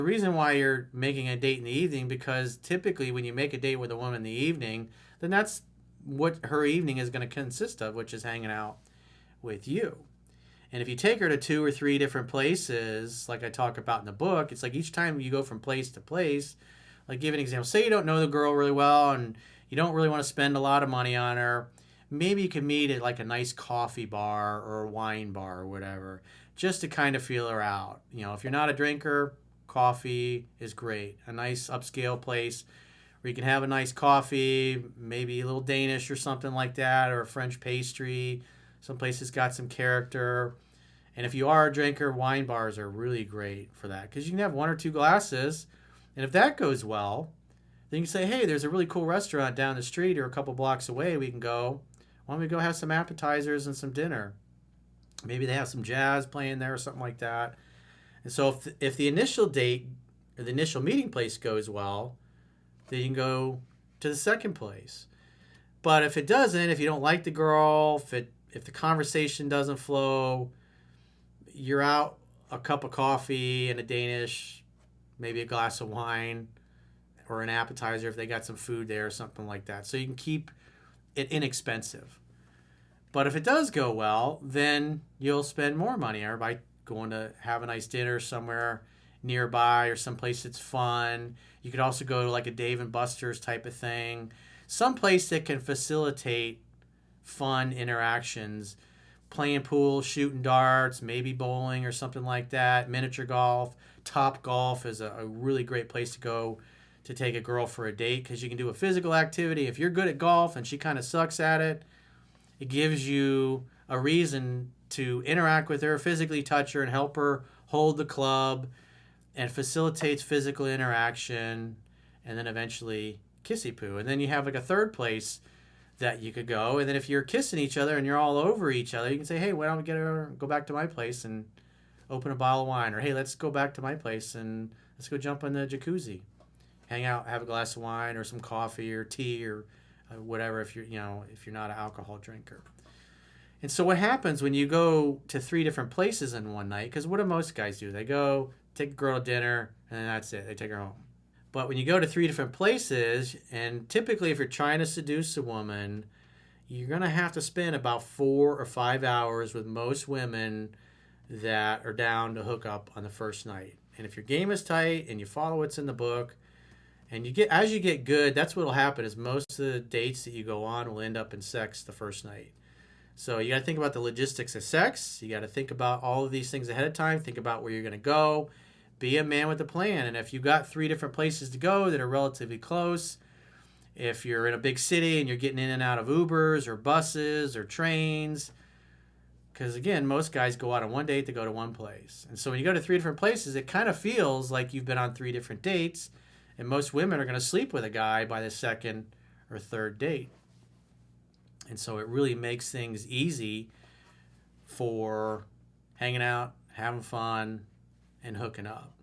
The reason why you're making a date in the evening, because typically when you make a date with a woman in the evening, then that's what her evening is going to consist of, which is hanging out with you. And if you take her to 2 or 3 different places, like I talk about in the book, it's like each time you go from place to place, like give an example. Say you don't know the girl really well and you don't really want to spend a lot of money on her. Maybe you can meet at like a nice coffee bar or a wine bar or whatever, just to kind of feel her out. If you're not a drinker, coffee is great. A nice upscale place where you can have a nice coffee, maybe a little Danish or something like that, or a French pastry. Some places got some character. And if you are a drinker, wine bars are really great for that because you can have 1 or 2 glasses. And if that goes well, then you can say, hey, there's a really cool restaurant down the street or a couple blocks away we can go. Why don't we go have some appetizers and some dinner? Maybe they have some jazz playing there or something like that. And so if the initial date or the initial meeting place goes well, then you can go to the second place. But if it doesn't, if you don't like the girl, if the conversation doesn't flow, you're out a cup of coffee and a Danish, maybe a glass of wine or an appetizer if they got some food there or something like that. So you can keep it inexpensive. But if it does go well, then you'll spend more money by going to have a nice dinner somewhere nearby or someplace that's fun. You could also go to like a Dave and Buster's type of thing, some place that can facilitate fun interactions, playing pool, shooting darts, maybe bowling or something like that, miniature golf. Top Golf is a really great place to go to take a girl for a date because you can do a physical activity. If you're good at golf and she kind of sucks at it, it gives you a reason to interact with her, physically touch her, and help her hold the club, and facilitates physical interaction, and then eventually kissy poo. And then you have like a third place that you could go. And then if you're kissing each other and you're all over each other, you can say, hey, why don't we go back to my place and open a bottle of wine? Or hey, let's go back to my place and let's go jump in the jacuzzi, hang out, have a glass of wine or some coffee or tea or whatever if you're not an alcohol drinker. And so what happens when you go to 3 different places in one night? Because what do most guys do? They go take a girl to dinner and then that's it. They take her home. But when you go to 3 different places, and typically if you're trying to seduce a woman, you're going to have to spend about 4 or 5 hours with most women that are down to hook up on the first night. And if your game is tight and you follow what's in the book, and as you get good, that's what will happen is most of the dates that you go on will end up in sex the first night. So you got to think about the logistics of sex. You got to think about all of these things ahead of time. Think about where you're going to go. Be a man with a plan. And if you've got 3 different places to go that are relatively close, if you're in a big city and you're getting in and out of Ubers or buses or trains, because again, most guys go out on one date to go to one place. And so when you go to 3 different places, it kind of feels like you've been on 3 different dates. And most women are going to sleep with a guy by the second or third date. And so it really makes things easy for hanging out, having fun, and hooking up.